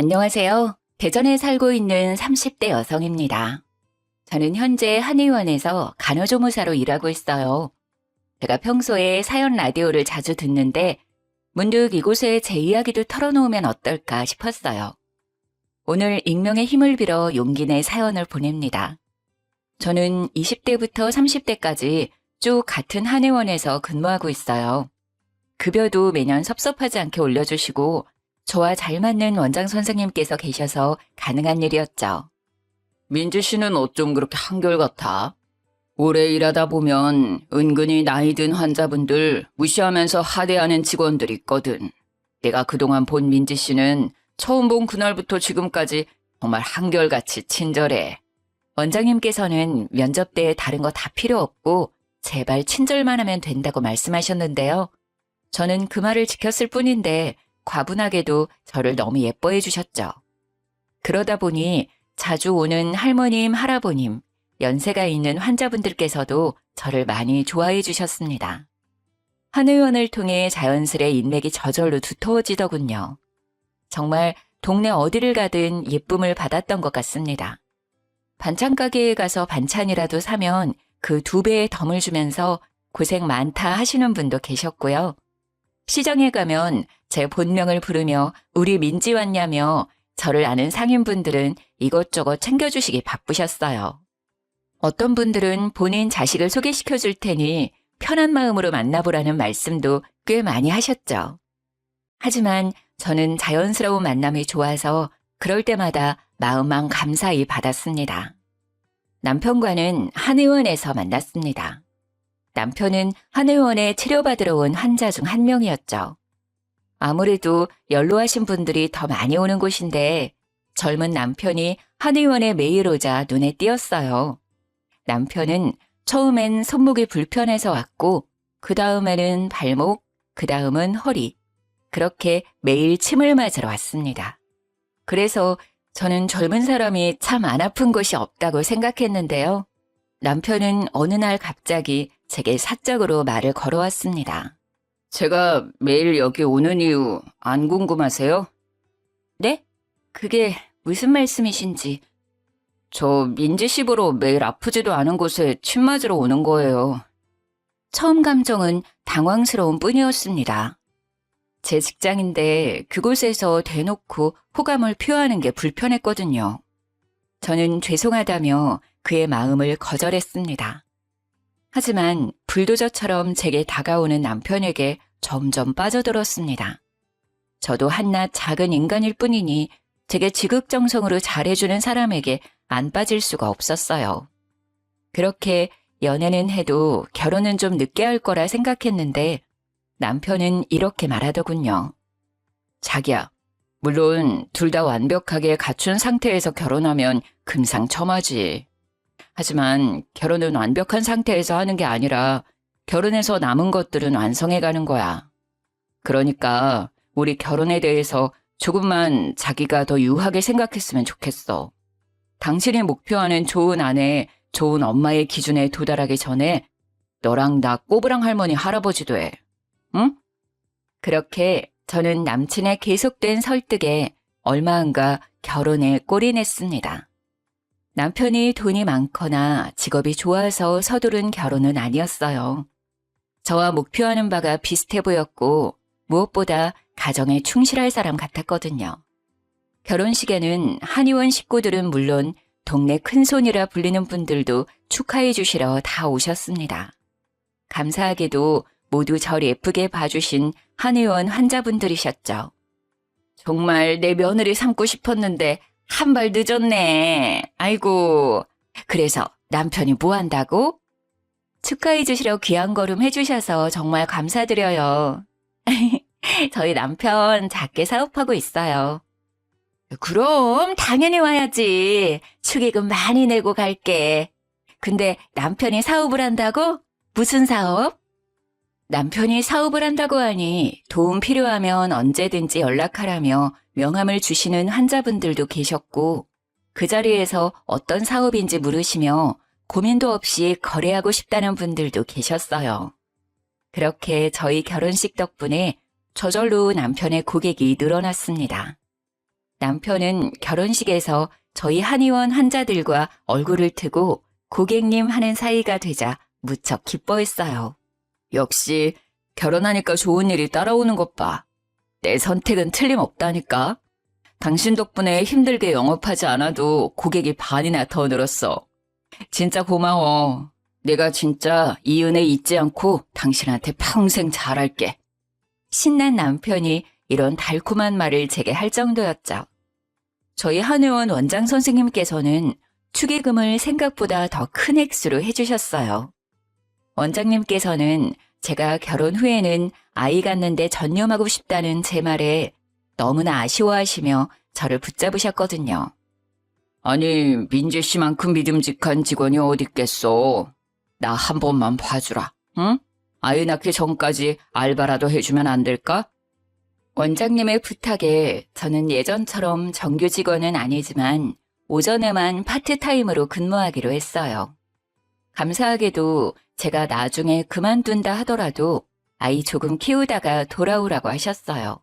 안녕하세요. 대전에 살고 있는 30대 여성입니다. 저는 현재 한의원에서 간호조무사로 일하고 있어요. 제가 평소에 사연 라디오를 자주 듣는데 문득 이곳에 제 이야기도 털어놓으면 어떨까 싶었어요. 오늘 익명의 힘을 빌어 용기 내 사연을 보냅니다. 저는 20대부터 30대까지 쭉 같은 한의원에서 근무하고 있어요. 급여도 매년 섭섭하지 않게 올려주시고 저와 잘 맞는 원장 선생님께서 계셔서 가능한 일이었죠. 민지 씨는 어쩜 그렇게 한결같아? 오래 일하다 보면 은근히 나이 든 환자분들 무시하면서 하대하는 직원들 있거든. 내가 그동안 본 민지 씨는 처음 본 그날부터 지금까지 정말 한결같이 친절해. 원장님께서는 면접 때 다른 거 다 필요 없고 제발 친절만 하면 된다고 말씀하셨는데요. 저는 그 말을 지켰을 뿐인데 과분하게도 저를 너무 예뻐해 주셨죠. 그러다 보니 자주 오는 할머님, 할아버님, 연세가 있는 환자분들께서도 저를 많이 좋아해 주셨습니다. 한의원을 통해 자연스레 인맥이 저절로 두터워지더군요. 정말 동네 어디를 가든 예쁨을 받았던 것 같습니다. 반찬 가게에 가서 반찬이라도 사면 그 2배의 덤을 주면서 고생 많다 하시는 분도 계셨고요. 시장에 가면 제 본명을 부르며 우리 민지 왔냐며 저를 아는 상인분들은 이것저것 챙겨주시기 바쁘셨어요. 어떤 분들은 본인 자식을 소개시켜 줄 테니 편한 마음으로 만나보라는 말씀도 꽤 많이 하셨죠. 하지만 저는 자연스러운 만남이 좋아서 그럴 때마다 마음만 감사히 받았습니다. 남편과는 한의원에서 만났습니다. 남편은 한의원에 치료받으러 온 환자 중 한 명이었죠. 아무래도 연로하신 분들이 더 많이 오는 곳인데 젊은 남편이 한의원에 매일 오자 눈에 띄었어요. 남편은 처음엔 손목이 불편해서 왔고 그 다음에는 발목, 그 다음은 허리, 그렇게 매일 침을 맞으러 왔습니다. 그래서 저는 젊은 사람이 참 안 아픈 곳이 없다고 생각했는데요. 남편은 어느 날 갑자기 제게 사적으로 말을 걸어왔습니다. 제가 매일 여기 오는 이유 안 궁금하세요? 네? 그게 무슨 말씀이신지. 저 민지 씨 보러 매일 아프지도 않은 곳에 침 맞으러 오는 거예요. 처음 감정은 당황스러운 뿐이었습니다. 제 직장인데 그곳에서 대놓고 호감을 표하는 게 불편했거든요. 저는 죄송하다며 그의 마음을 거절했습니다. 하지만 불도저처럼 제게 다가오는 남편에게 점점 빠져들었습니다. 저도 한낱 작은 인간일 뿐이니 제게 지극정성으로 잘해주는 사람에게 안 빠질 수가 없었어요. 그렇게 연애는 해도 결혼은 좀 늦게 할 거라 생각했는데 남편은 이렇게 말하더군요. 자기야, 물론 둘 다 완벽하게 갖춘 상태에서 결혼하면 금상첨화지. 하지만 결혼은 완벽한 상태에서 하는 게 아니라 결혼해서 남은 것들은 완성해가는 거야. 그러니까 우리 결혼에 대해서 조금만 자기가 더 유하게 생각했으면 좋겠어. 당신이 목표하는 좋은 아내, 좋은 엄마의 기준에 도달하기 전에 너랑 나 꼬부랑 할머니 할아버지 돼. 응? 그렇게 저는 남친의 계속된 설득에 얼마 안가 결혼에 골인했습니다. 남편이 돈이 많거나 직업이 좋아서 서두른 결혼은 아니었어요. 저와 목표하는 바가 비슷해 보였고 무엇보다 가정에 충실할 사람 같았거든요. 결혼식에는 한의원 식구들은 물론 동네 큰손이라 불리는 분들도 축하해 주시러 다 오셨습니다. 감사하게도 모두 절 예쁘게 봐주신 한의원 환자분들이셨죠. 정말 내 며느리 삼고 싶었는데 한 발 늦었네. 아이고. 그래서 남편이 뭐 한다고? 축하해 주시러 귀한 걸음 해주셔서 정말 감사드려요. 저희 남편 작게 사업하고 있어요. 그럼 당연히 와야지. 축의금 많이 내고 갈게. 근데 남편이 사업을 한다고? 무슨 사업? 남편이 사업을 한다고 하니 도움 필요하면 언제든지 연락하라며 명함을 주시는 환자분들도 계셨고 그 자리에서 어떤 사업인지 물으시며 고민도 없이 거래하고 싶다는 분들도 계셨어요. 그렇게 저희 결혼식 덕분에 저절로 남편의 고객이 늘어났습니다. 남편은 결혼식에서 저희 한의원 환자들과 얼굴을 트고 고객님 하는 사이가 되자 무척 기뻐했어요. 역시 결혼하니까 좋은 일이 따라오는 것 봐. 내 선택은 틀림없다니까. 당신 덕분에 힘들게 영업하지 않아도 고객이 반이나 더 늘었어. 진짜 고마워. 내가 진짜 이 은혜 잊지 않고 당신한테 평생 잘할게. 신난 남편이 이런 달콤한 말을 제게 할 정도였죠. 저희 한의원 원장 선생님께서는 축의금을 생각보다 더 큰 액수로 해주셨어요. 원장님께서는 제가 결혼 후에는 아이 갖는데 전념하고 싶다는 제 말에 너무나 아쉬워하시며 저를 붙잡으셨거든요. 아니, 민재 씨만큼 믿음직한 직원이 어딨겠어. 나 한 번만 봐주라, 응? 아이 낳기 전까지 알바라도 해주면 안 될까? 원장님의 부탁에 저는 예전처럼 정규 직원은 아니지만 오전에만 파트타임으로 근무하기로 했어요. 감사하게도 제가 나중에 그만둔다 하더라도 아이 조금 키우다가 돌아오라고 하셨어요.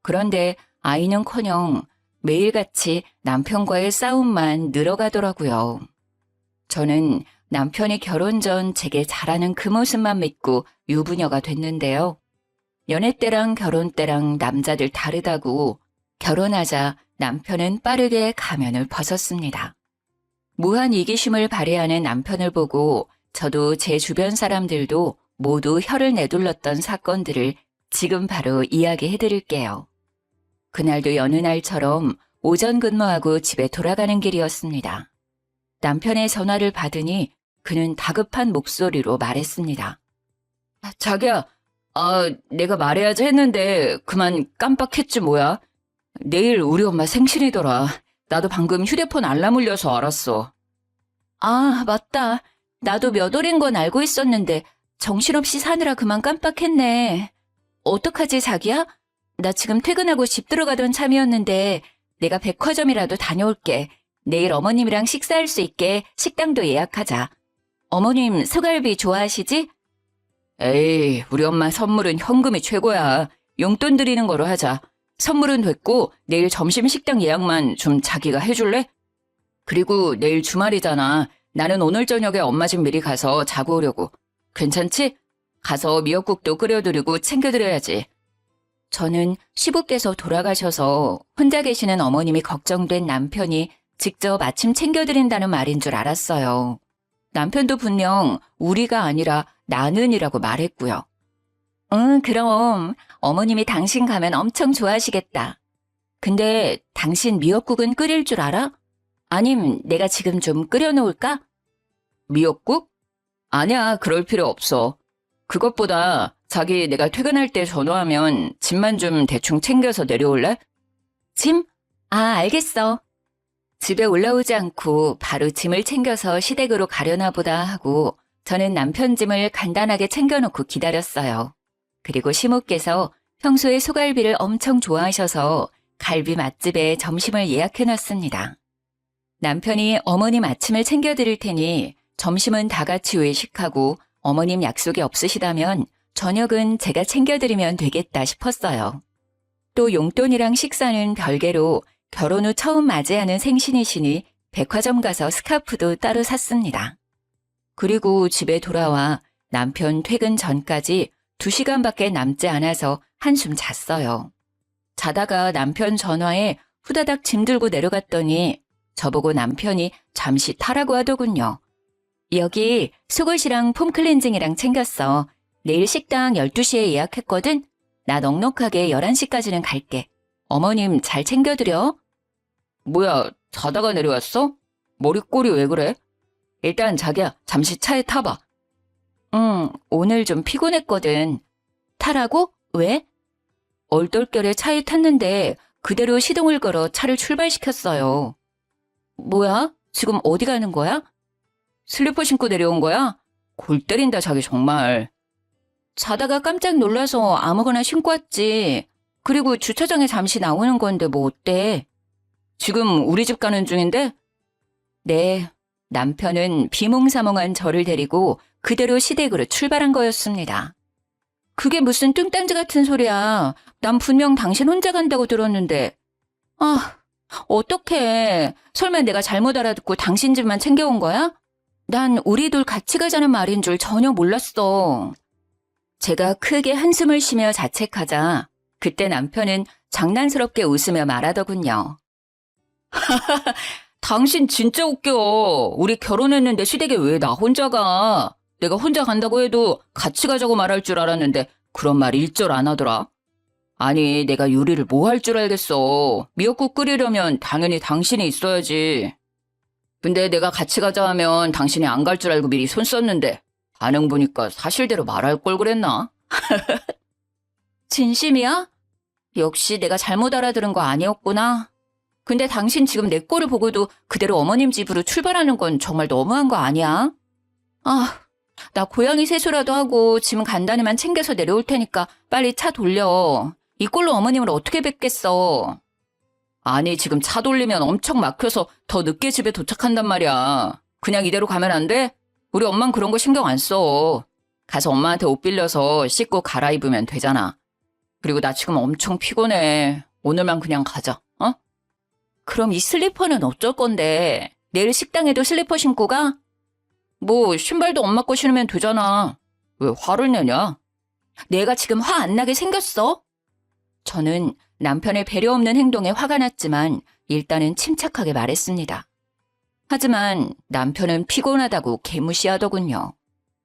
그런데 아이는커녕 매일같이 남편과의 싸움만 늘어가더라고요. 저는 남편이 결혼 전 제게 잘하는 그 모습만 믿고 유부녀가 됐는데요. 연애 때랑 결혼 때랑 남자들 다르다고 결혼하자 남편은 빠르게 가면을 벗었습니다. 무한 이기심을 발휘하는 남편을 보고 저도 제 주변 사람들도 모두 혀를 내둘렀던 사건들을 지금 바로 이야기해 드릴게요. 그날도 여느 날처럼 오전 근무하고 집에 돌아가는 길이었습니다. 남편의 전화를 받으니 그는 다급한 목소리로 말했습니다. 자기야, 내가 말해야지 했는데 그만 깜빡했지 뭐야. 내일 우리 엄마 생신이더라. 나도 방금 휴대폰 알람 울려서 알았어. 아, 맞다. 나도 몇 월인 건 알고 있었는데 정신없이 사느라 그만 깜빡했네. 어떡하지, 자기야? 나 지금 퇴근하고 집 들어가던 참이었는데 내가 백화점이라도 다녀올게. 내일 어머님이랑 식사할 수 있게 식당도 예약하자. 어머님 소갈비 좋아하시지? 에이, 우리 엄마 선물은 현금이 최고야. 용돈 드리는 거로 하자. 선물은 됐고 내일 점심 식당 예약만 좀 자기가 해줄래? 그리고 내일 주말이잖아. 나는 오늘 저녁에 엄마 집 미리 가서 자고 오려고. 괜찮지? 가서 미역국도 끓여드리고 챙겨드려야지. 저는 시부께서 돌아가셔서 혼자 계시는 어머님이 걱정된 남편이 직접 아침 챙겨드린다는 말인 줄 알았어요. 남편도 분명 우리가 아니라 나는이라고 말했고요. 응, 그럼 어머님이 당신 가면 엄청 좋아하시겠다. 근데 당신 미역국은 끓일 줄 알아? 아님 내가 지금 좀 끓여놓을까? 미역국? 아니야, 그럴 필요 없어. 그것보다 자기 내가 퇴근할 때 전화하면 짐만 좀 대충 챙겨서 내려올래? 짐? 아, 알겠어. 집에 올라오지 않고 바로 짐을 챙겨서 시댁으로 가려나 보다 하고 저는 남편 짐을 간단하게 챙겨놓고 기다렸어요. 그리고 시모께서 평소에 소갈비를 엄청 좋아하셔서 갈비 맛집에 점심을 예약해놨습니다. 남편이 어머님 아침을 챙겨드릴 테니 점심은 다 같이 외식하고 어머님 약속이 없으시다면 저녁은 제가 챙겨드리면 되겠다 싶었어요. 또 용돈이랑 식사는 별개로 결혼 후 처음 맞이하는 생신이시니 백화점 가서 스카프도 따로 샀습니다. 그리고 집에 돌아와 남편 퇴근 전까지 2시간밖에 남지 않아서 한숨 잤어요. 자다가 남편 전화에 후다닥 짐 들고 내려갔더니 저보고 남편이 잠시 타라고 하더군요. 여기 속옷이랑 폼 클렌징이랑 챙겼어. 내일 식당 12시에 예약했거든? 나 넉넉하게 11시까지는 갈게. 어머님 잘 챙겨드려. 뭐야, 자다가 내려왔어? 머리꼴이 왜 그래? 일단 자기야, 잠시 차에 타봐. 응, 오늘 좀 피곤했거든. 타라고? 왜? 얼떨결에 차에 탔는데 그대로 시동을 걸어 차를 출발시켰어요. 뭐야? 지금 어디 가는 거야? 슬리퍼 신고 내려온 거야? 골 때린다, 자기 정말. 자다가 깜짝 놀라서 아무거나 신고 왔지. 그리고 주차장에 잠시 나오는 건데 뭐 어때? 지금 우리 집 가는 중인데? 네, 남편은 비몽사몽한 저를 데리고 그대로 시댁으로 출발한 거였습니다. 그게 무슨 뚱딴지 같은 소리야. 난 분명 당신 혼자 간다고 들었는데. 아, 어떡해. 설마 내가 잘못 알아듣고 당신 집만 챙겨온 거야? 난 우리 둘 같이 가자는 말인 줄 전혀 몰랐어. 제가 크게 한숨을 쉬며 자책하자 그때 남편은 장난스럽게 웃으며 말하더군요. 당신 진짜 웃겨. 우리 결혼했는데 시댁에 왜 나 혼자 가? 내가 혼자 간다고 해도 같이 가자고 말할 줄 알았는데 그런 말 일절 안 하더라. 아니, 내가 요리를 뭐 할 줄 알겠어. 미역국 끓이려면 당연히 당신이 있어야지. 근데 내가 같이 가자 하면 당신이 안 갈 줄 알고 미리 손 썼는데 반응 보니까 사실대로 말할 걸 그랬나? 진심이야? 역시 내가 잘못 알아들은 거 아니었구나. 근데 당신 지금 내 꼴을 보고도 그대로 어머님 집으로 출발하는 건 정말 너무한 거 아니야? 아, 나 고양이 세수라도 하고 짐 간단히만 챙겨서 내려올 테니까 빨리 차 돌려. 이 꼴로 어머님을 어떻게 뵙겠어. 아니, 지금 차 돌리면 엄청 막혀서 더 늦게 집에 도착한단 말이야. 그냥 이대로 가면 안 돼? 우리 엄만 그런 거 신경 안 써. 가서 엄마한테 옷 빌려서 씻고 갈아입으면 되잖아. 그리고 나 지금 엄청 피곤해. 오늘만 그냥 가자, 어? 그럼 이 슬리퍼는 어쩔 건데? 내일 식당에도 슬리퍼 신고 가? 뭐 신발도 엄마 거 신으면 되잖아. 왜 화를 내냐? 내가 지금 화 안 나게 생겼어? 저는 남편의 배려 없는 행동에 화가 났지만 일단은 침착하게 말했습니다. 하지만 남편은 피곤하다고 개무시하더군요.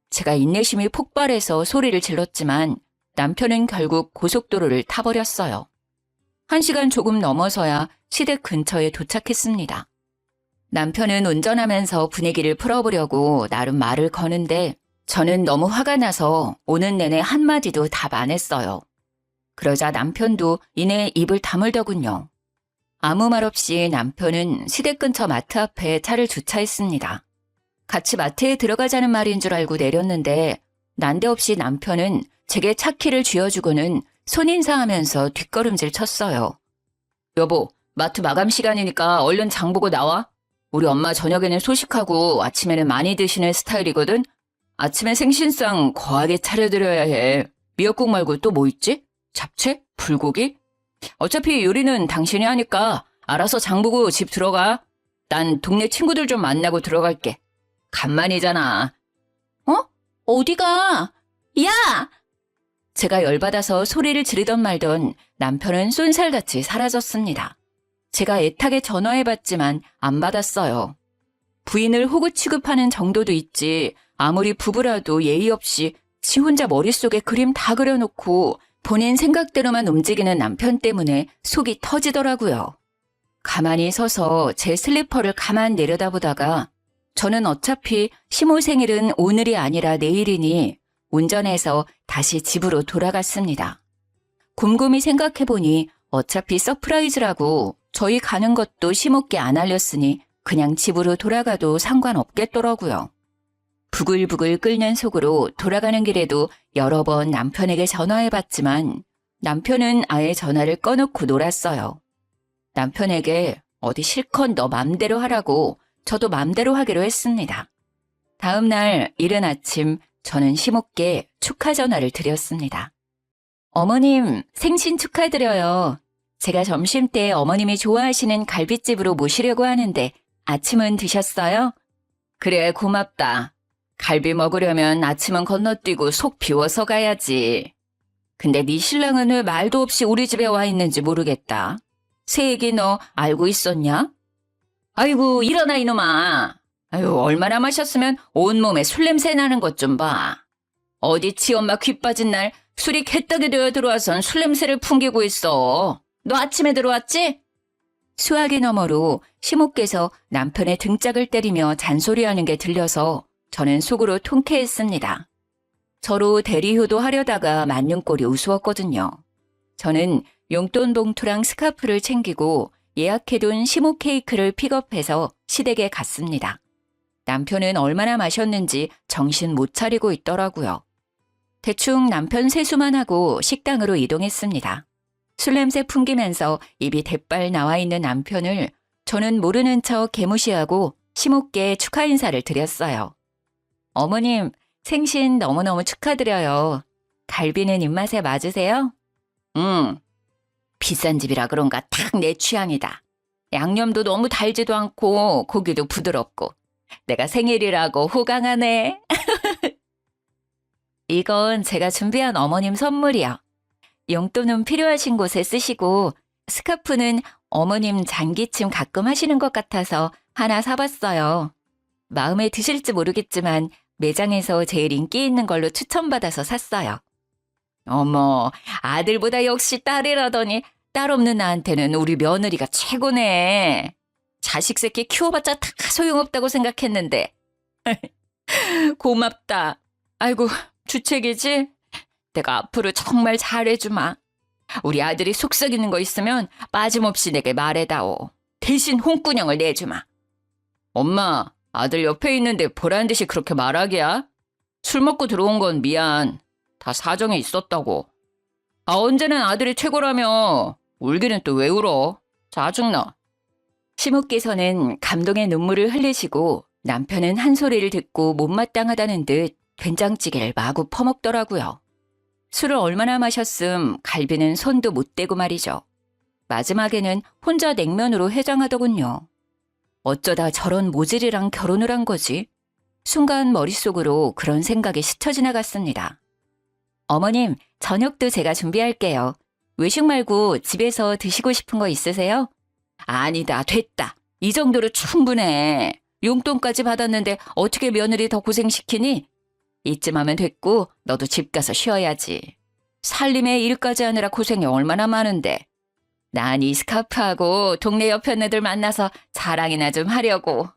제가 인내심이 폭발해서 소리를 질렀지만 남편은 결국 고속도로를 타버렸어요. 1시간 조금 넘어서야 시댁 근처에 도착했습니다. 남편은 운전하면서 분위기를 풀어보려고 나름 말을 거는데 저는 너무 화가 나서 오는 내내 한마디도 답 안 했어요. 그러자 남편도 이내 입을 다물더군요. 아무 말 없이 남편은 시댁 근처 마트 앞에 차를 주차했습니다. 같이 마트에 들어가자는 말인 줄 알고 내렸는데 난데없이 남편은 제게 차키를 쥐어주고는 손인사하면서 뒷걸음질 쳤어요. 여보, 마트 마감 시간이니까 얼른 장 보고 나와. 우리 엄마 저녁에는 소식하고 아침에는 많이 드시는 스타일이거든. 아침에 생신상 거하게 차려드려야 해. 미역국 말고 또 뭐 있지? 잡채? 불고기? 어차피 요리는 당신이 하니까 알아서 장 보고 집 들어가. 난 동네 친구들 좀 만나고 들어갈게. 간만이잖아. 어? 어디가? 야! 제가 열받아서 소리를 지르던 말던 남편은 쏜살같이 사라졌습니다. 제가 애타게 전화해봤지만 안 받았어요. 부인을 호구 취급하는 정도도 있지 아무리 부부라도 예의 없이 지 혼자 머릿속에 그림 다 그려놓고 본인 생각대로만 움직이는 남편 때문에 속이 터지더라고요. 가만히 서서 제 슬리퍼를 가만 내려다보다가 저는 어차피 시모 생일은 오늘이 아니라 내일이니 운전해서 다시 집으로 돌아갔습니다. 곰곰이 생각해보니 어차피 서프라이즈라고 저희 가는 것도 시모께 안 알렸으니 그냥 집으로 돌아가도 상관없겠더라고요. 부글부글 끓는 속으로 돌아가는 길에도 여러 번 남편에게 전화해봤지만 남편은 아예 전화를 꺼놓고 놀았어요. 남편에게 어디 실컷 너 맘대로 하라고 저도 맘대로 하기로 했습니다. 다음 날 이른 아침 저는 시모께 축하 전화를 드렸습니다. 어머님, 생신 축하드려요. 제가 점심때 어머님이 좋아하시는 갈빗집으로 모시려고 하는데 아침은 드셨어요? 그래, 고맙다. 갈비 먹으려면 아침은 건너뛰고 속 비워서 가야지. 근데 네 신랑은 왜 말도 없이 우리 집에 와 있는지 모르겠다. 새 얘기 너 알고 있었냐? 아이고, 일어나 이놈아. 아유, 얼마나 마셨으면 온몸에 술 냄새 나는 것 좀 봐. 어디 지 엄마 귀 빠진 날 술이 개떡이 되어 들어와선 술 냄새를 풍기고 있어. 너 아침에 들어왔지? 수화기 너머로 시모께서 남편의 등짝을 때리며 잔소리하는 게 들려서 저는 속으로 통쾌했습니다. 저로 대리효도 하려다가 맞는 꼴이 우스웠거든요. 저는 용돈 봉투랑 스카프를 챙기고 예약해둔 시모 케이크를 픽업해서 시댁에 갔습니다. 남편은 얼마나 마셨는지 정신 못 차리고 있더라고요. 대충 남편 세수만 하고 식당으로 이동했습니다. 술 냄새 풍기면서 입이 대빨 나와 있는 남편을 저는 모르는 척 개무시하고 시모께 축하 인사를 드렸어요. 어머님, 생신 너무너무 축하드려요. 갈비는 입맛에 맞으세요? 응. 비싼 집이라 그런가 딱 내 취향이다. 양념도 너무 달지도 않고 고기도 부드럽고 내가 생일이라고 호강하네. 이건 제가 준비한 어머님 선물이요. 용돈은 필요하신 곳에 쓰시고 스카프는 어머님 잔기침 가끔 하시는 것 같아서 하나 사봤어요. 마음에 드실지 모르겠지만 매장에서 제일 인기 있는 걸로 추천받아서 샀어요. 어머, 아들보다 역시 딸이라더니 딸 없는 나한테는 우리 며느리가 최고네. 자식 새끼 키워봤자 다 소용없다고 생각했는데. 고맙다. 아이고, 주책이지? 내가 앞으로 정말 잘해주마. 우리 아들이 속 썩이는 거 있으면 빠짐없이 내게 말해다오. 대신 홍군형을 내주마. 엄마, 아들 옆에 있는데 보란 듯이 그렇게 말하기야? 술 먹고 들어온 건 미안. 다 사정이 있었다고. 아, 언제는 아들이 최고라며. 울기는 또 왜 울어? 짜증나. 시모께서는 감동의 눈물을 흘리시고 남편은 한 소리를 듣고 못마땅하다는 듯 된장찌개를 마구 퍼먹더라고요. 술을 얼마나 마셨음 갈비는 손도 못 대고 말이죠. 마지막에는 혼자 냉면으로 해장하더군요. 어쩌다 저런 모질이랑 결혼을 한 거지? 순간 머릿속으로 그런 생각이 스쳐 지나갔습니다. 어머님, 저녁도 제가 준비할게요. 외식 말고 집에서 드시고 싶은 거 있으세요? 아니다, 됐다. 이 정도로 충분해. 용돈까지 받았는데 어떻게 며느리 더 고생시키니? 이쯤 하면 됐고 너도 집 가서 쉬어야지. 살림에 일까지 하느라 고생이 얼마나 많은데. 난 이 스카프하고 동네 여편네들 만나서 자랑이나 좀 하려고.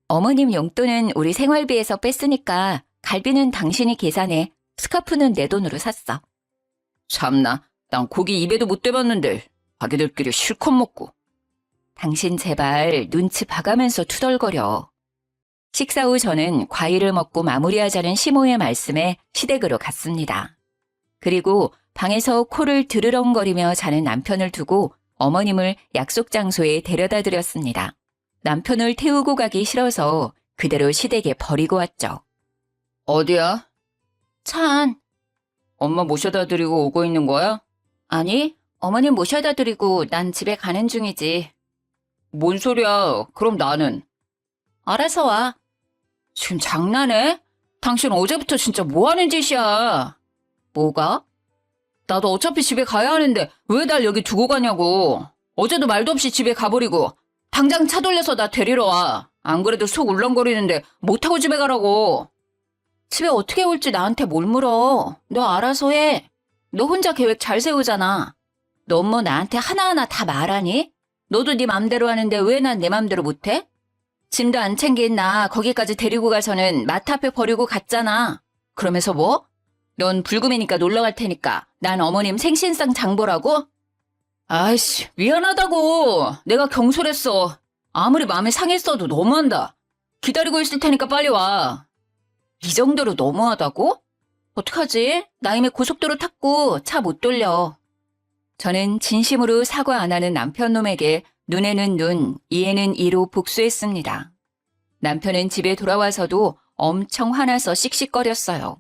어머님 용돈은 우리 생활비에서 뺐으니까 갈비는 당신이 계산해. 스카프는 내 돈으로 샀어. 참나, 난 고기 입에도 못 대봤는데 자기들끼리 실컷 먹고. 당신 제발 눈치 봐가면서 투덜거려. 식사 후 저는 과일을 먹고 마무리하자는 시모의 말씀에 시댁으로 갔습니다. 그리고 방에서 코를 드르렁거리며 자는 남편을 두고 어머님을 약속 장소에 데려다 드렸습니다. 남편을 태우고 가기 싫어서 그대로 시댁에 버리고 왔죠. 어디야? 차 안. 엄마 모셔다 드리고 오고 있는 거야? 아니, 어머님 모셔다 드리고 난 집에 가는 중이지. 뭔 소리야? 그럼 나는? 알아서 와. 지금 장난해? 당신 어제부터 진짜 뭐 하는 짓이야? 뭐가? 나도 어차피 집에 가야 하는데 왜 날 여기 두고 가냐고. 어제도 말도 없이 집에 가버리고 당장 차 돌려서 나 데리러 와. 안 그래도 속 울렁거리는데 못 타고 집에 가라고. 집에 어떻게 올지 나한테 뭘 물어. 너 알아서 해. 너 혼자 계획 잘 세우잖아. 너 뭐 나한테 하나하나 다 말하니? 너도 네 맘대로 하는데 왜 난 내 맘대로 못해? 짐도 안 챙긴 나 거기까지 데리고 가서는 마트 앞에 버리고 갔잖아. 그러면서 뭐? 넌 불금이니까 놀러 갈 테니까 난 어머님 생신상 장보라고? 아이씨, 미안하다고. 내가 경솔했어. 아무리 마음이 상했어도 너무한다. 기다리고 있을 테니까 빨리 와. 이 정도로 너무하다고? 어떡하지? 나 이미 고속도로 탔고 차 못 돌려. 저는 진심으로 사과 안 하는 남편놈에게 눈에는 눈, 이에는 이로 복수했습니다. 남편은 집에 돌아와서도 엄청 화나서 씩씩거렸어요.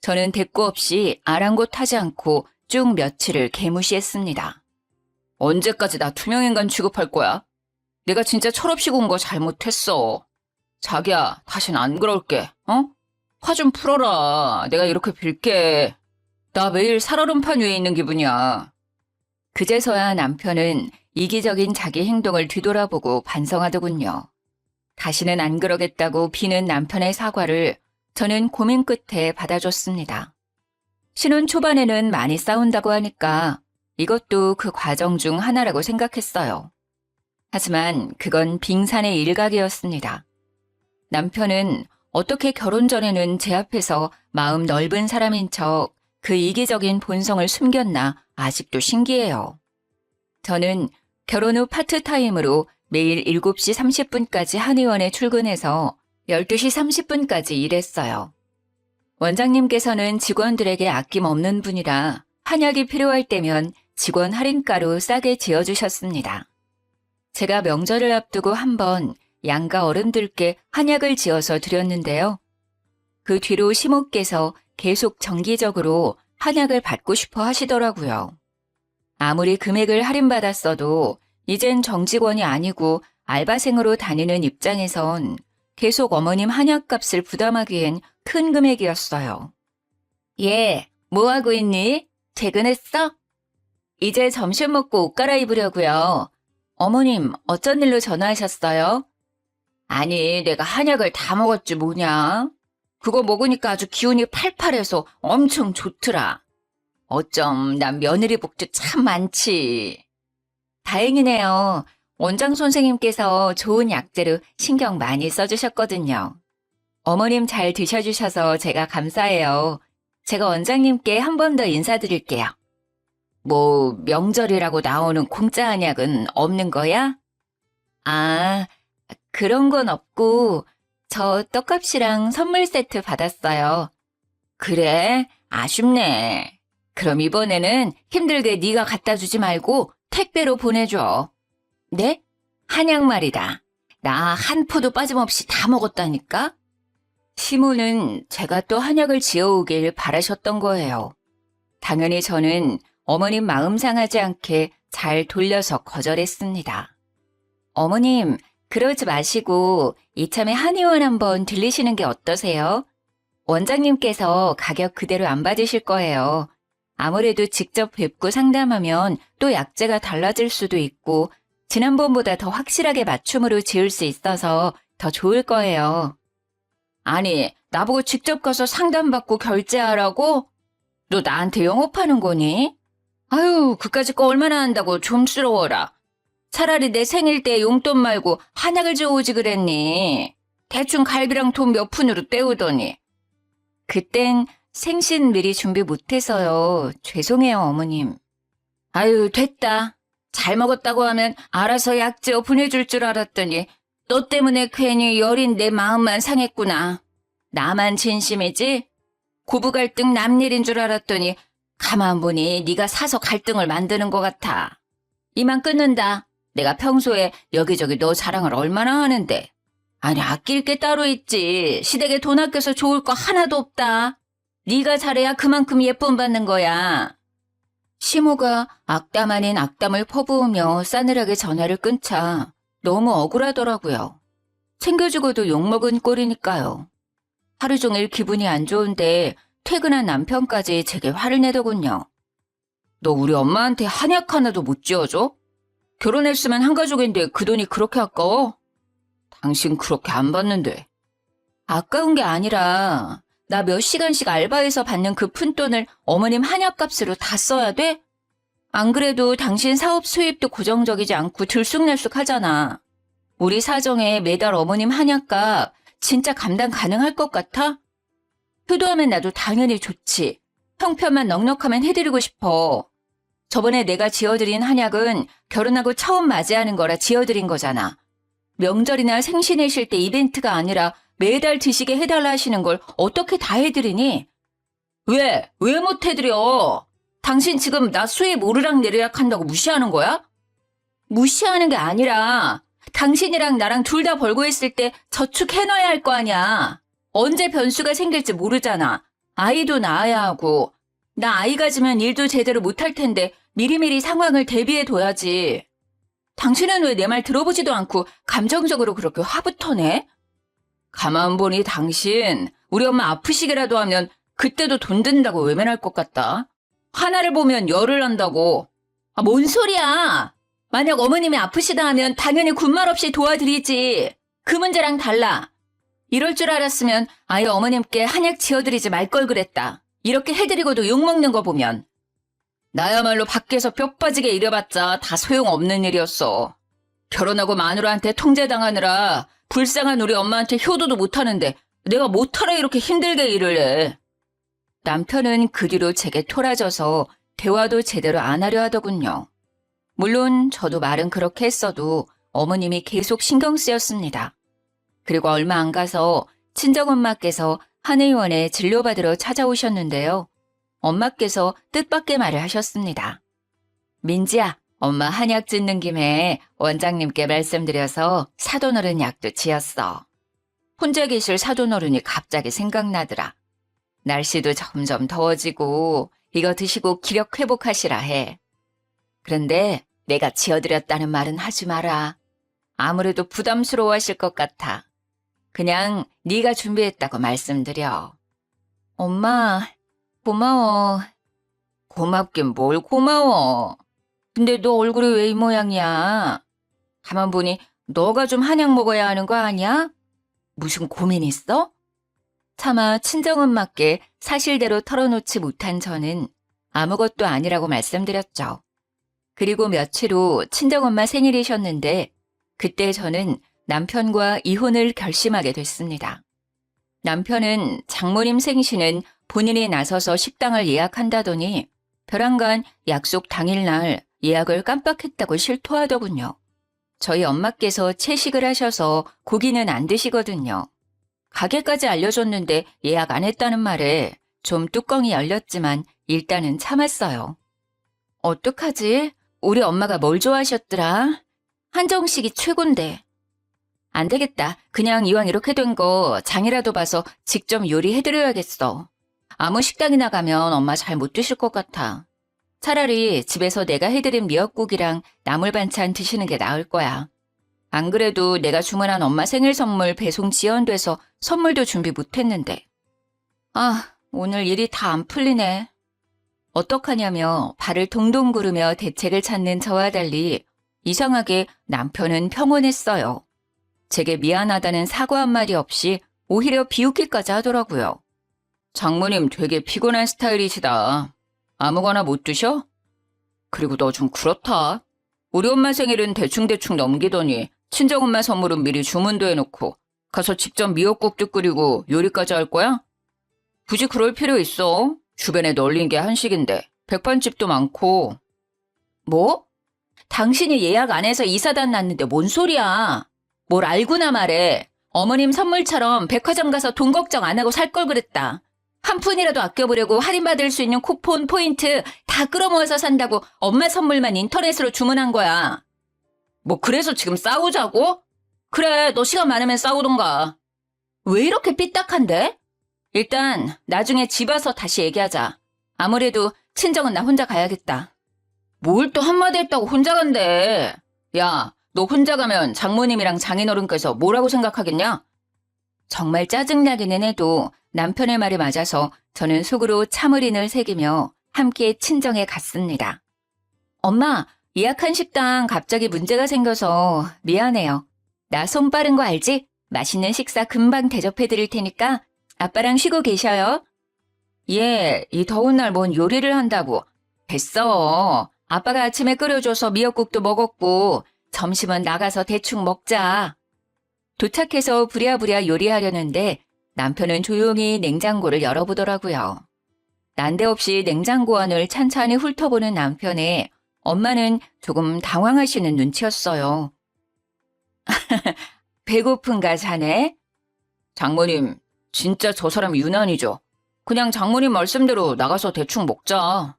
저는 대꾸 없이 아랑곳하지 않고 쭉 며칠을 개무시했습니다. 언제까지 나 투명인간 취급할 거야? 내가 진짜 철없이 군 거 잘못했어. 자기야, 다신 안 그럴게, 어? 화 좀 풀어라. 내가 이렇게 빌게. 나 매일 살얼음판 위에 있는 기분이야. 그제서야 남편은 이기적인 자기 행동을 뒤돌아보고 반성하더군요. 다시는 안 그러겠다고 비는 남편의 사과를 저는 고민 끝에 받아줬습니다. 신혼 초반에는 많이 싸운다고 하니까 이것도 그 과정 중 하나라고 생각했어요. 하지만 그건 빙산의 일각이었습니다. 남편은 어떻게 결혼 전에는 제 앞에서 마음 넓은 사람인 척 그 이기적인 본성을 숨겼나 아직도 신기해요. 저는 결혼 후 파트타임으로 매일 7시 30분까지 한의원에 출근해서 12시 30분까지 일했어요. 원장님께서는 직원들에게 아낌없는 분이라 한약이 필요할 때면 직원 할인가로 싸게 지어주셨습니다. 제가 명절을 앞두고 한번 양가 어른들께 한약을 지어서 드렸는데요. 그 뒤로 시모께서 계속 정기적으로 한약을 받고 싶어 하시더라고요. 아무리 금액을 할인받았어도 이젠 정직원이 아니고 알바생으로 다니는 입장에선 계속 어머님 한약값을 부담하기엔 큰 금액이었어요. 얘, 뭐하고 있니? 퇴근했어? 이제 점심 먹고 옷 갈아입으려고요. 어머님, 어쩐 일로 전화하셨어요? 아니, 내가 한약을 다 먹었지 뭐냐? 그거 먹으니까 아주 기운이 팔팔해서 엄청 좋더라. 어쩜 난 며느리 복도 참 많지. 다행이네요. 원장 선생님께서 좋은 약재로 신경 많이 써주셨거든요. 어머님 잘 드셔주셔서 제가 감사해요. 제가 원장님께 한 번 더 인사드릴게요. 뭐 명절이라고 나오는 공짜 한약은 없는 거야? 아, 그런 건 없고 저 떡값이랑 선물 세트 받았어요. 그래? 아쉽네. 그럼 이번에는 힘들게 네가 갖다 주지 말고 택배로 보내줘. 네? 한약 말이다. 나 한 포도 빠짐없이 다 먹었다니까? 시모는 제가 또 한약을 지어오길 바라셨던 거예요. 당연히 저는 어머님 마음 상하지 않게 잘 돌려서 거절했습니다. 어머님, 그러지 마시고 이참에 한의원 한번 들리시는 게 어떠세요? 원장님께서 가격 그대로 안 받으실 거예요. 아무래도 직접 뵙고 상담하면 또 약재가 달라질 수도 있고 지난번보다 더 확실하게 맞춤으로 지을 수 있어서 더 좋을 거예요. 아니, 나보고 직접 가서 상담받고 결제하라고? 너 나한테 영업하는 거니? 아유, 그까짓 거 얼마나 한다고 좀스러워라. 차라리 내 생일 때 용돈 말고 한약을 줘오지 그랬니? 대충 갈비랑 돈 몇 푼으로 때우더니. 그땐 생신 미리 준비 못해서요. 죄송해요, 어머님. 아유, 됐다. 잘 먹었다고 하면 알아서 약재어 보내줄 줄 알았더니 너 때문에 괜히 여린 내 마음만 상했구나. 나만 진심이지? 고부 갈등 남일인 줄 알았더니 가만 보니 네가 사서 갈등을 만드는 것 같아. 이만 끊는다. 내가 평소에 여기저기 너 자랑을 얼마나 하는데. 아니, 아낄 게 따로 있지. 시댁에 돈 아껴서 좋을 거 하나도 없다. 네가 잘해야 그만큼 예쁨 받는 거야. 시모가 악담 아닌 악담을 퍼부으며 싸늘하게 전화를 끊자 너무 억울하더라고요. 챙겨주고도 욕먹은 꼴이니까요. 하루 종일 기분이 안 좋은데 퇴근한 남편까지 제게 화를 내더군요. 너 우리 엄마한테 한약 하나도 못 지어줘? 결혼했으면 한 가족인데 그 돈이 그렇게 아까워? 당신 그렇게 안 받는데. 아까운 게 아니라 나 몇 시간씩 알바해서 받는 그 푼돈을 어머님 한약값으로 다 써야 돼? 안 그래도 당신 사업 수입도 고정적이지 않고 들쑥날쑥하잖아. 우리 사정에 매달 어머님 한약값 진짜 감당 가능할 것 같아? 효도하면 나도 당연히 좋지. 형편만 넉넉하면 해드리고 싶어. 저번에 내가 지어드린 한약은 결혼하고 처음 맞이하는 거라 지어드린 거잖아. 명절이나 생신이실 때 이벤트가 아니라 매달 드시게 해달라 하시는 걸 어떻게 다 해드리니? 왜 못 해드려? 당신 지금 나 수입 오르락내리락 한다고 무시하는 거야? 무시하는 게 아니라 당신이랑 나랑 둘 다 벌고 있을 때 저축해놔야 할 거 아니야. 언제 변수가 생길지 모르잖아. 아이도 낳아야 하고. 나 아이 가지면 일도 제대로 못할 텐데 미리미리 상황을 대비해둬야지. 당신은 왜 내 말 들어보지도 않고 감정적으로 그렇게 화부터 내? 가만 보니 당신 우리 엄마 아프시기라도 하면 그때도 돈 든다고 외면할 것 같다. 하나를 보면 열을 난다고. 아, 뭔 소리야. 만약 어머님이 아프시다 하면 당연히 군말 없이 도와드리지. 그 문제랑 달라. 이럴 줄 알았으면 아예 어머님께 한약 지어드리지 말 걸 그랬다. 이렇게 해드리고도 욕먹는 거 보면. 나야말로 밖에서 뼈 빠지게 일해봤자 다 소용없는 일이었어. 결혼하고 마누라한테 통제당하느라 불쌍한 우리 엄마한테 효도도 못하는데 내가 못하러 이렇게 힘들게 일을 해. 남편은 그 뒤로 제게 토라져서 대화도 제대로 안 하려 하더군요. 물론 저도 말은 그렇게 했어도 어머님이 계속 신경 쓰였습니다. 그리고 얼마 안 가서 친정엄마께서 한의원에 진료받으러 찾아오셨는데요. 엄마께서 뜻밖의 말을 하셨습니다. 민지야, 엄마 한약 짓는 김에 원장님께 말씀드려서 사돈어른 약도 지었어. 혼자 계실 사돈어른이 갑자기 생각나더라. 날씨도 점점 더워지고 이거 드시고 기력 회복하시라 해. 그런데 내가 지어드렸다는 말은 하지 마라. 아무래도 부담스러워하실 것 같아. 그냥 네가 준비했다고 말씀드려. 엄마, 고마워. 고맙긴 뭘 고마워. 근데 너 얼굴이 왜 이 모양이야? 가만 보니 너가 좀 한약 먹어야 하는 거 아니야? 무슨 고민 있어? 차마 친정엄마께 사실대로 털어놓지 못한 저는 아무것도 아니라고 말씀드렸죠. 그리고 며칠 후 친정엄마 생일이셨는데 그때 저는 남편과 이혼을 결심하게 됐습니다. 남편은 장모님 생신은 본인이 나서서 식당을 예약한다더니 벼랑간 약속 당일날 예약을 깜빡했다고 실토하더군요. 저희 엄마께서 채식을 하셔서 고기는 안 드시거든요. 가게까지 알려줬는데 예약 안 했다는 말에 좀 뚜껑이 열렸지만 일단은 참았어요. 어떡하지? 우리 엄마가 뭘 좋아하셨더라? 한정식이 최곤데. 안 되겠다. 그냥 이왕 이렇게 된 거 장이라도 봐서 직접 요리해드려야겠어. 아무 식당이나 가면 엄마 잘 못 드실 것 같아. 차라리 집에서 내가 해드린 미역국이랑 나물 반찬 드시는 게 나을 거야. 안 그래도 내가 주문한 엄마 생일 선물 배송 지연돼서 선물도 준비 못했는데. 아, 오늘 일이 다 안 풀리네. 어떡하냐며 발을 동동 구르며 대책을 찾는 저와 달리 이상하게 남편은 평온했어요. 제게 미안하다는 사과 한마디 없이 오히려 비웃기까지 하더라고요. 장모님 되게 피곤한 스타일이시다. 아무거나 못 드셔? 그리고 너 좀 그렇다. 우리 엄마 생일은 대충대충 넘기더니 친정엄마 선물은 미리 주문도 해놓고 가서 직접 미역국도 끓이고 요리까지 할 거야? 굳이 그럴 필요 있어. 주변에 널린 게 한식인데 백반집도 많고. 뭐? 당신이 예약 안 해서 이사단 났는데 뭔 소리야. 뭘 알고나 말해. 어머님 선물처럼 백화점 가서 돈 걱정 안 하고 살 걸 그랬다. 한 푼이라도 아껴보려고 할인받을 수 있는 쿠폰, 포인트 다 끌어모아서 산다고 엄마 선물만 인터넷으로 주문한 거야. 뭐 그래서 지금 싸우자고? 그래, 너 시간 많으면 싸우던가. 왜 이렇게 삐딱한데? 일단 나중에 집 와서 다시 얘기하자. 아무래도 친정은 나 혼자 가야겠다. 뭘 또 한마디 했다고 혼자 간대. 야, 너 혼자 가면 장모님이랑 장인어른께서 뭐라고 생각하겠냐? 정말 짜증나기는 해도 남편의 말에 맞아서 저는 속으로 참을인을 새기며 함께 친정에 갔습니다. 엄마, 예약한 식당 갑자기 문제가 생겨서 미안해요. 나 손 빠른 거 알지? 맛있는 식사 금방 대접해 드릴 테니까 아빠랑 쉬고 계셔요. 예, 이 더운 날 뭔 요리를 한다고. 됐어. 아빠가 아침에 끓여줘서 미역국도 먹었고 점심은 나가서 대충 먹자. 도착해서 부랴부랴 요리하려는데 남편은 조용히 냉장고를 열어보더라고요. 난데없이 냉장고 안을 찬찬히 훑어보는 남편에 엄마는 조금 당황하시는 눈치였어요. 배고픈가 자네? 장모님, 진짜 저 사람 유난이죠. 그냥 장모님 말씀대로 나가서 대충 먹자.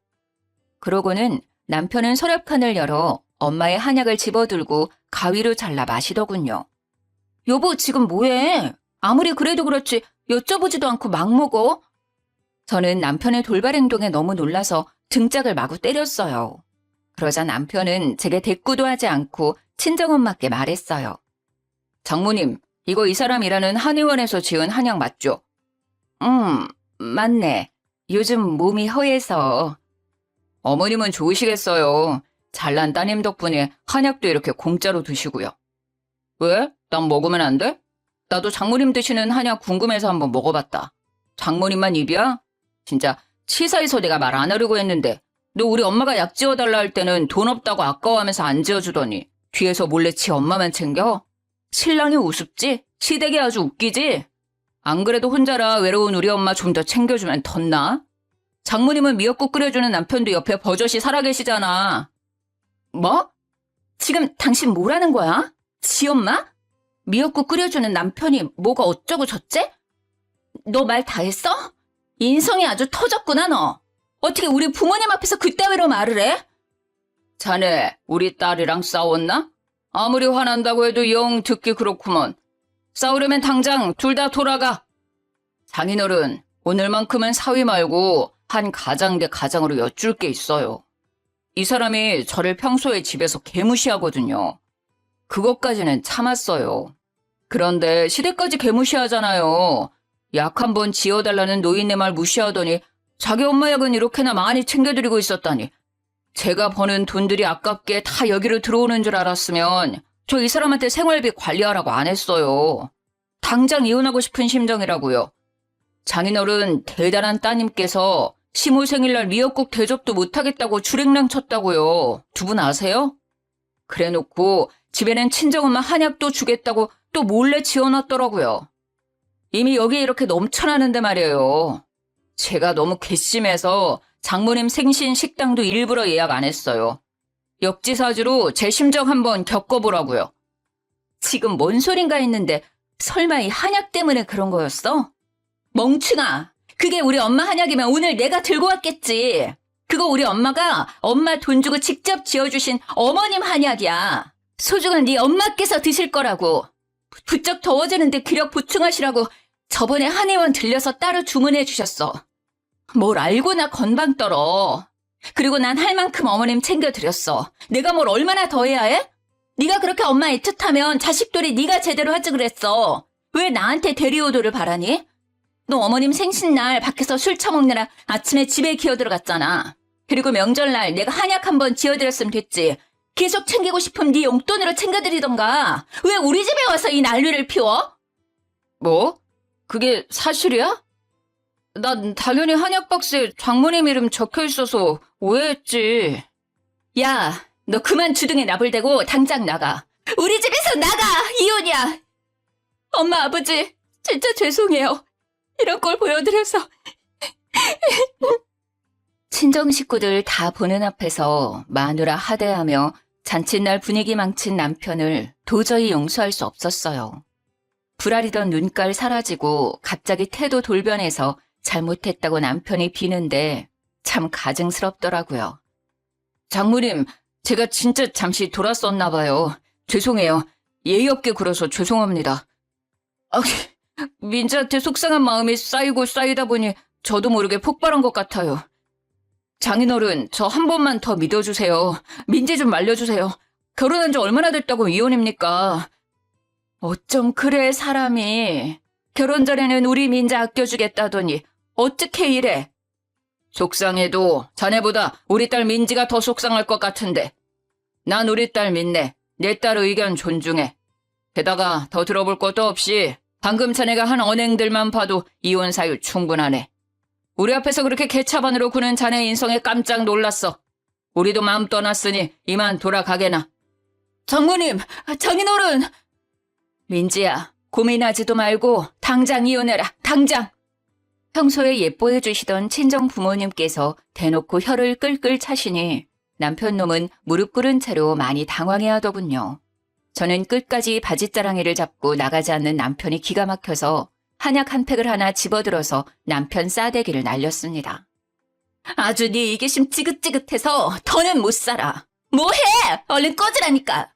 그러고는 남편은 서랍칸을 열어 엄마의 한약을 집어들고 가위로 잘라 마시더군요. 여보, 지금 뭐해? 아무리 그래도 그렇지 여쭤보지도 않고 막 먹어? 저는 남편의 돌발 행동에 너무 놀라서 등짝을 마구 때렸어요. 그러자 남편은 제게 대꾸도 하지 않고 친정엄마께 말했어요. 장모님, 이거 이 사람 일하는 한의원에서 지은 한약 맞죠? 맞네. 요즘 몸이 허해서. 어머님은 좋으시겠어요. 잘난 따님 덕분에 한약도 이렇게 공짜로 드시고요. 왜? 난 먹으면 안 돼? 나도 장모님 드시는 한약 궁금해서 한번 먹어봤다. 장모님만 입이야? 진짜 치사해서 내가 말 안 하려고 했는데 너 우리 엄마가 약 지어달라 할 때는 돈 없다고 아까워하면서 안 지어주더니 뒤에서 몰래 지 엄마만 챙겨? 신랑이 우습지? 시댁이 아주 웃기지? 안 그래도 혼자라 외로운 우리 엄마 좀 더 챙겨주면 덧나? 장모님은 미역국 끓여주는 남편도 옆에 버젓이 살아계시잖아. 뭐? 지금 당신 뭐라는 거야? 지 엄마? 미역국 끓여주는 남편이 뭐가 어쩌고 저째? 너 말 다 했어? 인성이 아주 터졌구나 너. 어떻게 우리 부모님 앞에서 그따위로 말을 해? 자네 우리 딸이랑 싸웠나? 아무리 화난다고 해도 영 듣기 그렇구먼. 싸우려면 당장 둘 다 돌아가. 장인어른, 오늘만큼은 사위 말고 한 가장 대 가장으로 여쭐 게 있어요. 이 사람이 저를 평소에 집에서 개무시하거든요. 그것까지는 참았어요. 그런데 시댁까지 개무시하잖아요. 약 한 번 지어달라는 노인네 말 무시하더니 자기 엄마 약은 이렇게나 많이 챙겨드리고 있었다니. 제가 버는 돈들이 아깝게 다 여기로 들어오는 줄 알았으면 저 이 사람한테 생활비 관리하라고 안 했어요. 당장 이혼하고 싶은 심정이라고요. 장인어른 대단한 따님께서 시모 생일날 미역국 대접도 못하겠다고 주랭랑 쳤다고요. 두 분 아세요? 그래놓고 집에는 친정엄마 한약도 주겠다고 또 몰래 지어놨더라고요. 이미 여기에 이렇게 넘쳐나는데 말이에요. 제가 너무 괘씸해서 장모님 생신 식당도 일부러 예약 안 했어요. 역지사지로 제 심정 한번 겪어보라고요. 지금 뭔 소린가 했는데 설마 이 한약 때문에 그런 거였어? 멍충아, 그게 우리 엄마 한약이면 오늘 내가 들고 왔겠지. 그거 우리 엄마가 엄마 돈 주고 직접 지어주신 어머님 한약이야. 소중한 네 엄마께서 드실 거라고. 부쩍 더워지는데 기력 보충하시라고 저번에 한의원 들려서 따로 주문해 주셨어. 뭘 알고나 건방 떨어. 그리고 난 할 만큼 어머님 챙겨드렸어. 내가 뭘 얼마나 더 해야 해? 네가 그렇게 엄마 애틋하면 자식들이 네가 제대로 하지 그랬어. 왜 나한테 대리오도를 바라니? 너 어머님 생신날 밖에서 술 처먹느라 아침에 집에 기어 들어갔잖아. 그리고 명절날 내가 한약 한번 지어드렸으면 됐지. 계속 챙기고 싶으면 네 용돈으로 챙겨드리던가. 왜 우리 집에 와서 이 난리를 피워? 뭐? 그게 사실이야? 난 당연히 한약 박스에 장모님 이름 적혀있어서 오해했지. 야, 너 그만 주둥이 나불대고 당장 나가. 우리 집에서 나가! 이혼이야! 엄마, 아버지, 진짜 죄송해요. 이런 걸 보여드려서. 친정 식구들 다 보는 앞에서 마누라 하대하며 잔칫날 분위기 망친 남편을 도저히 용서할 수 없었어요. 불아리던 눈깔 사라지고 갑자기 태도 돌변해서 잘못했다고 남편이 비는데 참 가증스럽더라고요. 장모님, 제가 진짜 잠시 돌았었나 봐요. 죄송해요. 예의 없게 굴어서 죄송합니다. 민지한테 속상한 마음이 쌓이고 쌓이다 보니 저도 모르게 폭발한 것 같아요. 장인어른, 저 한 번만 더 믿어주세요. 민지 좀 말려주세요. 결혼한 지 얼마나 됐다고 이혼입니까? 어쩜 그래, 사람이. 결혼 전에는 우리 민지 아껴주겠다더니 어떻게 이래? 속상해도 자네보다 우리 딸 민지가 더 속상할 것 같은데. 난 우리 딸 믿네. 내 딸 의견 존중해. 게다가 더 들어볼 것도 없이 방금 자네가 한 언행들만 봐도 이혼 사유 충분하네. 우리 앞에서 그렇게 개차반으로 구는 자네 인성에 깜짝 놀랐어. 우리도 마음 떠났으니 이만 돌아가게나. 장모님, 장인어른. 민지야, 고민하지도 말고 당장 이혼해라, 당장. 평소에 예뻐해 주시던 친정 부모님께서 대놓고 혀를 끌끌 차시니 남편 놈은 무릎 꿇은 채로 많이 당황해 하더군요. 저는 끝까지 바짓자랑이를 잡고 나가지 않는 남편이 기가 막혀서 한약 한 팩을 하나 집어들어서 남편 싸대기를 날렸습니다. 아주 네 이기심 지긋지긋해서 더는 못 살아. 뭐해? 얼른 꺼지라니까.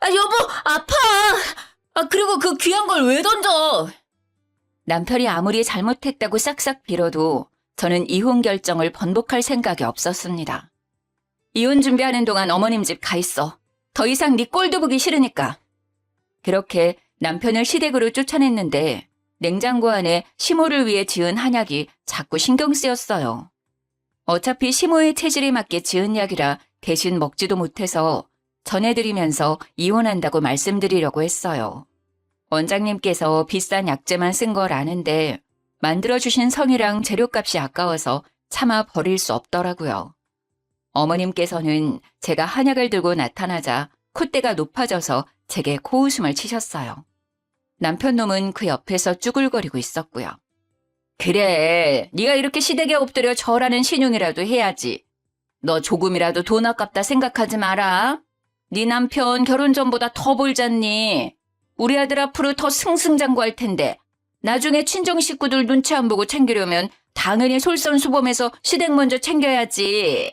여보, 아파. 그리고 그 귀한 걸 왜 던져? 남편이 아무리 잘못했다고 싹싹 빌어도 저는 이혼 결정을 번복할 생각이 없었습니다. 이혼 준비하는 동안 어머님 집 가 있어. 더 이상 네 꼴도 보기 싫으니까. 그렇게 남편을 시댁으로 쫓아냈는데 냉장고 안에 시모를 위해 지은 한약이 자꾸 신경 쓰였어요. 어차피 시모의 체질에 맞게 지은 약이라 대신 먹지도 못해서 전해드리면서 이혼한다고 말씀드리려고 했어요. 원장님께서 비싼 약재만 쓴 걸 아는데 만들어주신 성이랑 재료값이 아까워서 차마 버릴 수 없더라고요. 어머님께서는 제가 한약을 들고 나타나자 콧대가 높아져서 제게 코웃음을 치셨어요. 남편 놈은 그 옆에서 쭈글거리고 있었고요. 그래, 네가 이렇게 시댁에 엎드려 절하는 신용이라도 해야지. 너 조금이라도 돈 아깝다 생각하지 마라. 네 남편 결혼 전보다 더 벌잖니. 우리 아들 앞으로 더 승승장구할 텐데 나중에 친정 식구들 눈치 안 보고 챙기려면 당연히 솔선수범해서 시댁 먼저 챙겨야지.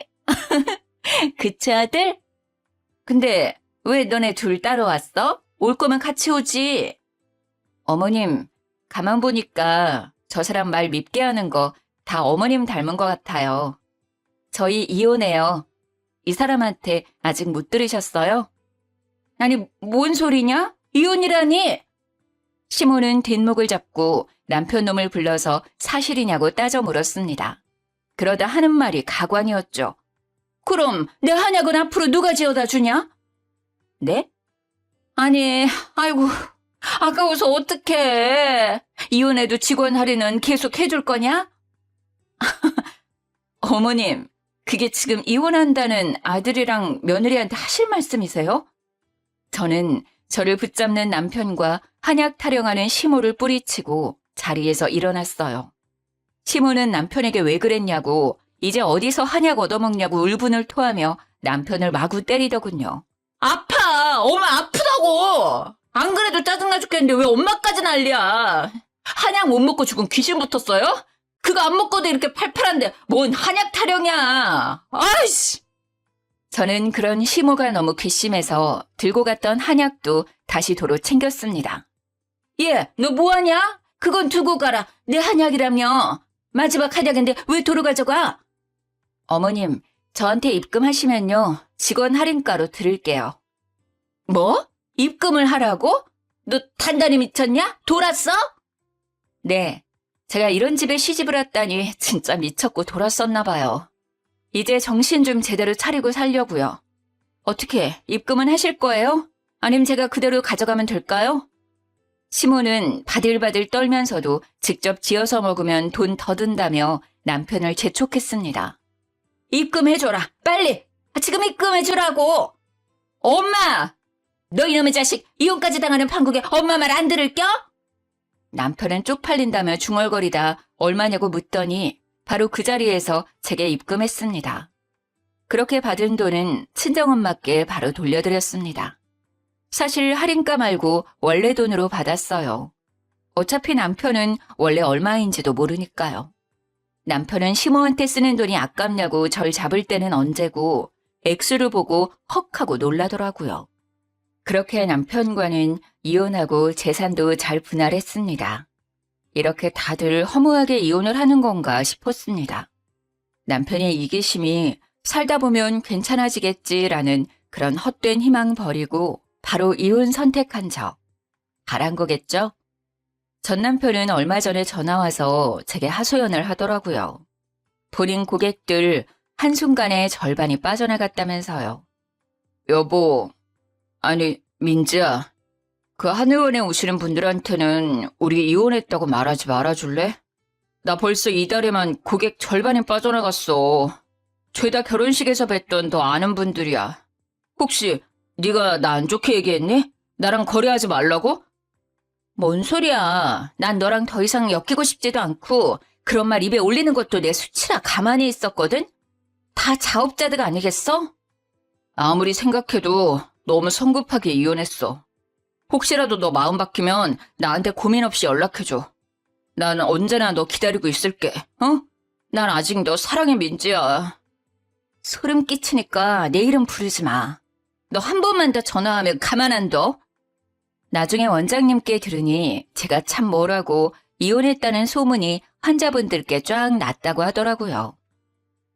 그치 아들? 근데 왜 너네 둘 따로 왔어? 올 거면 같이 오지. 어머님, 가만 보니까 저 사람 말 밉게 하는 거 다 어머님 닮은 것 같아요. 저희 이혼해요. 이 사람한테 아직 못 들으셨어요? 아니, 뭔 소리냐? 이혼이라니? 시몬은 뒷목을 잡고 남편 놈을 불러서 사실이냐고 따져 물었습니다. 그러다 하는 말이 가관이었죠. 그럼 내 한약은 앞으로 누가 지어다 주냐? 네? 아니, 아이고, 아까워서 어떡해. 이혼해도 직원 할인은 계속 해줄 거냐? 어머님, 그게 지금 이혼한다는 아들이랑 며느리한테 하실 말씀이세요? 저는 저를 붙잡는 남편과 한약 타령하는 시모를 뿌리치고 자리에서 일어났어요. 시모는 남편에게 왜 그랬냐고, 이제 어디서 한약 얻어먹냐고 울분을 토하며 남편을 마구 때리더군요. 아파! 엄마 아프다고! 안 그래도 짜증나 죽겠는데 왜 엄마까지 난리야? 한약 못 먹고 죽은 귀신 붙었어요? 그거 안 먹고도 이렇게 팔팔한데 뭔 한약 타령이야. 아이씨! 저는 그런 시모가 너무 괘씸해서 들고 갔던 한약도 다시 도로 챙겼습니다. 얘, 너 뭐하냐? 그건 두고 가라. 내 한약이라며. 마지막 한약인데 왜 도로 가져가? 어머님, 저한테 입금하시면요. 직원 할인가로 드릴게요. 뭐? 입금을 하라고? 너 단단히 미쳤냐? 돌았어? 네. 제가 이런 집에 시집을 왔다니 진짜 미쳤고 돌았었나 봐요. 이제 정신 좀 제대로 차리고 살려고요. 어떻게 입금은 하실 거예요? 아님 제가 그대로 가져가면 될까요? 시모는 바들바들 떨면서도 직접 지어서 먹으면 돈 더 든다며 남편을 재촉했습니다. 입금해줘라. 빨리. 지금 입금해주라고. 엄마! 너 이놈의 자식 이혼까지 당하는 판국에 엄마 말 안 들을겨? 남편은 쪽팔린다며 중얼거리다 얼마냐고 묻더니 바로 그 자리에서 제게 입금했습니다. 그렇게 받은 돈은 친정엄마께 바로 돌려드렸습니다. 사실 할인가 말고 원래 돈으로 받았어요. 어차피 남편은 원래 얼마인지도 모르니까요. 남편은 시모한테 쓰는 돈이 아깝냐고 절 잡을 때는 언제고 액수를 보고 헉 하고 놀라더라고요. 그렇게 남편과는 이혼하고 재산도 잘 분할했습니다. 이렇게 다들 허무하게 이혼을 하는 건가 싶었습니다. 남편의 이기심이 살다 보면 괜찮아지겠지라는 그런 헛된 희망 버리고 바로 이혼 선택한 저. 잘한 거겠죠? 전 남편은 얼마 전에 전화와서 제게 하소연을 하더라고요. 본인 고객들 한순간에 절반이 빠져나갔다면서요. 여보, 아니 민지야, 그 한의원에 오시는 분들한테는 우리 이혼했다고 말하지 말아줄래? 나 벌써 이달에만 고객 절반이 빠져나갔어. 죄다 결혼식에서 뵀던 너 아는 분들이야. 혹시 네가 나 안 좋게 얘기했니? 나랑 거래하지 말라고? 뭔 소리야. 난 너랑 더 이상 엮이고 싶지도 않고 그런 말 입에 올리는 것도 내 수치라 가만히 있었거든? 다 자업자득 아니겠어? 아무리 생각해도 너무 성급하게 이혼했어. 혹시라도 너 마음 바뀌면 나한테 고민 없이 연락해줘. 난 언제나 너 기다리고 있을게. 어? 난 아직 너 사랑의 민지야. 소름 끼치니까 내 이름 부르지 마. 너 한 번만 더 전화하면 가만 안 둬. 나중에 원장님께 들으니 제가 참 뭐라고 이혼했다는 소문이 환자분들께 쫙 났다고 하더라고요.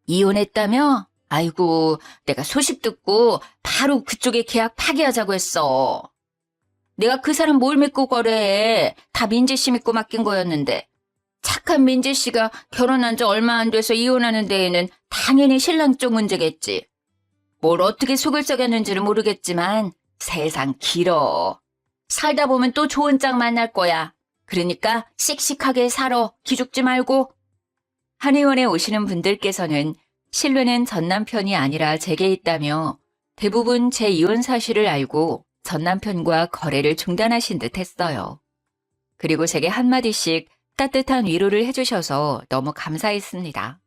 이혼했다며? 아이고, 내가 소식 듣고 바로 그쪽에 계약 파기하자고 했어. 내가 그 사람 뭘 믿고 거래해. 다 민지 씨 믿고 맡긴 거였는데. 착한 민지 씨가 결혼한 지 얼마 안 돼서 이혼하는 데에는 당연히 신랑 쪽 문제겠지. 뭘 어떻게 속을 썩였는지는 모르겠지만 세상 길어. 살다 보면 또 좋은 짝 만날 거야. 그러니까 씩씩하게 살아. 기죽지 말고. 한의원에 오시는 분들께서는 신뢰는 전 남편이 아니라 제게 있다며 대부분 제 이혼 사실을 알고 전 남편과 거래를 중단하신 듯 했어요. 그리고 제게 한마디씩 따뜻한 위로를 해주셔서 너무 감사했습니다.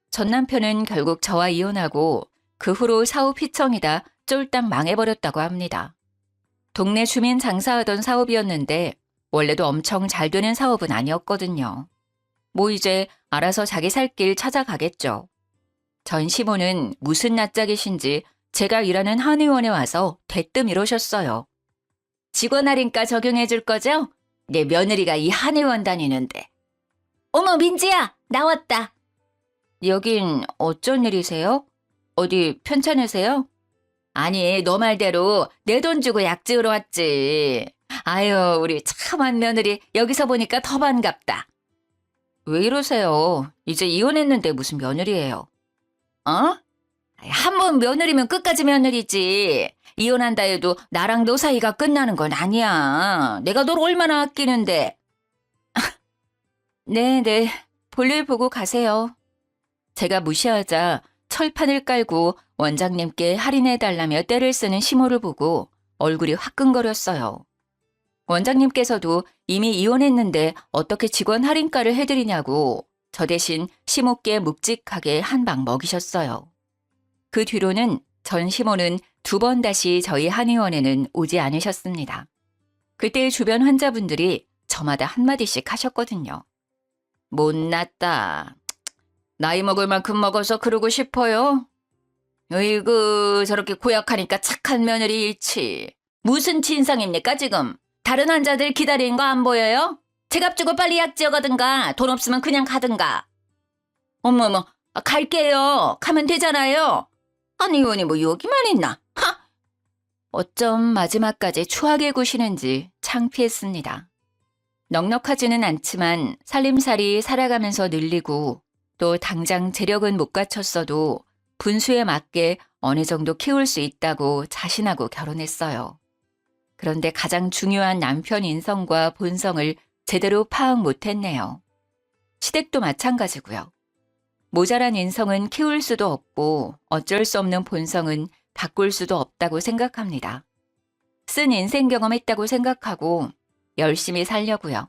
전 남편은 결국 저와 이혼하고 그 후로 사업 휘청이다 쫄딱 망해버렸다고 합니다. 동네 주민 장사하던 사업이었는데 원래도 엄청 잘 되는 사업은 아니었거든요. 뭐 이제 알아서 자기 살 길 찾아가겠죠. 전 시모는 무슨 낯짝이신지 제가 일하는 한의원에 와서 대뜸 이러셨어요. 직원 할인가 적용해 줄 거죠? 내 며느리가 이 한의원 다니는데. 어머 민지야, 나왔다. 여긴 어쩐 일이세요? 어디 편찮으세요? 아니, 너 말대로 내 돈 주고 약 지으러 왔지. 아유, 우리 참한 며느리 여기서 보니까 더 반갑다. 왜 이러세요? 이제 이혼했는데 무슨 며느리예요? 어? 한 번 며느리면 끝까지 며느리지. 이혼한다 해도 나랑 너 사이가 끝나는 건 아니야. 내가 널 얼마나 아끼는데. 네네. 볼일 보고 가세요. 제가 무시하자 철판을 깔고 원장님께 할인해달라며 떼를 쓰는 시모를 보고 얼굴이 화끈거렸어요. 원장님께서도 이미 이혼했는데 어떻게 직원 할인가를 해드리냐고 저 대신 시모께 묵직하게 한 방 먹이셨어요. 그 뒤로는 전 시모는 2번 다시 저희 한의원에는 오지 않으셨습니다. 그때 주변 환자분들이 저마다 한마디씩 하셨거든요. 못났다. 나이 먹을 만큼 먹어서 그러고 싶어요? 어이구, 저렇게 고약하니까 착한 며느리 잃지. 무슨 진상입니까, 지금? 다른 환자들 기다리는 거 안 보여요? 제값 주고 빨리 약 지어가든가, 돈 없으면 그냥 가든가. 어머머, 갈게요. 가면 되잖아요. 한의원이 뭐 여기만 있나? 하! 어쩜 마지막까지 추하게 구시는지 창피했습니다. 넉넉하지는 않지만 살림살이 살아가면서 늘리고 또 당장 재력은 못 갖췄어도 분수에 맞게 어느 정도 키울 수 있다고 자신하고 결혼했어요. 그런데 가장 중요한 남편 인성과 본성을 제대로 파악 못했네요. 시댁도 마찬가지고요. 모자란 인성은 키울 수도 없고 어쩔 수 없는 본성은 바꿀 수도 없다고 생각합니다. 쓴 인생 경험했다고 생각하고 열심히 살려고요.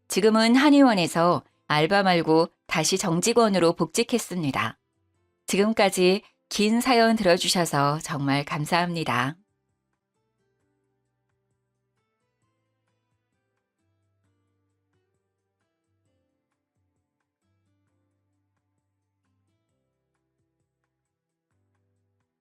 지금은 한의원에서 알바 말고 다시 정직원으로 복직했습니다. 지금까지 긴 사연 들어주셔서 정말 감사합니다.